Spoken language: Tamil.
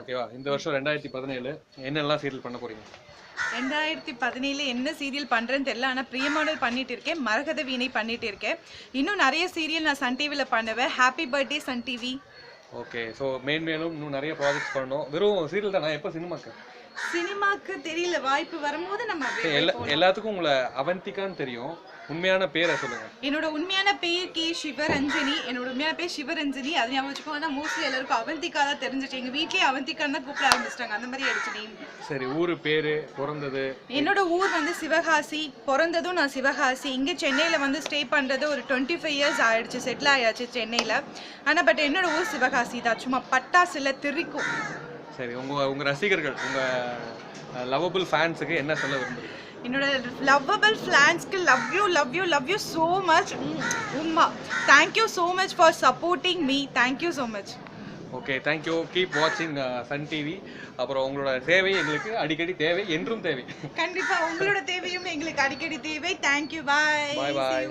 ஓகேவா? இந்த வருஷம் 2017 என்னெல்லாம் சீரியல் பண்ண போறீங்க? 2017 என்ன சீரியல் பண்றேன்னு தெரியல. ஆனா பிரியமானல் பண்ணிட்டு இருக்கேன், மரகத வீணை பண்ணிட்டு இருக்கேன். இன்னும் நிறைய சீரியல் நான் சன் டிவில பண்ணுவேன். Happy birthday Sun TV. Okay. So மேலும் இன்னும் நிறைய ப்ராஜெக்ட்ஸ் பண்ணணும். வெறும் சீரியல் தானா? எப்போ சினிமாக்கு? சினிமாக்கு தெரியல, வாய்ப்பு வரும்போது நம்ம அப்படியே போலாம். எல்லாத்துக்கும் உங்களை அவந்திகான்னு தெரியும். உண்மையான பேரை சொல்லுங்க. என்னோட உண்மையான பேர் கே சிவரஞ்சனி. என்னோட உண்மையான பேர் சிவரஞ்சனி. அது ஞாபகம் வச்சுக்கோ. ஆனா மோஸ்ட்லி எல்லாருக்கும் அவந்திகா தான் தெரிஞ்சிச்சு. எங்க வீட்லயே அவந்திகான்னு தான் கூப்பிட ஆரம்பிச்சிட்டாங்க. அந்த மாதிரி ஆயிடுச்சு நேம். சரி, ஊரு பேரு, பிறந்தது? என்னோட ஊர் வந்து சிவகாசி. பிறந்ததும் நான் சிவகாசி. இங்க சென்னையில வந்து ஸ்டே பண்றது ஒரு 25 இயர்ஸ் ஆயிடுச்சு. செட்டில் ஆயாச்சு சென்னையில. ஆனா பட் என்னோட ஊர் சிவகாசி தான். சும்மா பட்டாசுல தெரிக்கும். சரி, உங்க ரசிகர்கள், உங்க லவ்வபிள் ஃபேன்ஸுக்கு என்ன சொல்ல விரும்புறீங்க? என்னோட லவ்வபிள் ஃபேன்ஸ்க்கு லவ் யூ so much. உம்மா, thank you so much for supporting me. Thank you so much. Okay, thank you. Keep வாட்சிங் சன் டிவி. அப்புறம் உங்களோட சேவை எங்களுக்கு அடிக்கடி தேவை, என்றும் தேவை. கண்டிப்பா உங்களோட தேவையும் எங்களுக்கு அடிக்கடி தேவை. Thank you. Bye. Bye.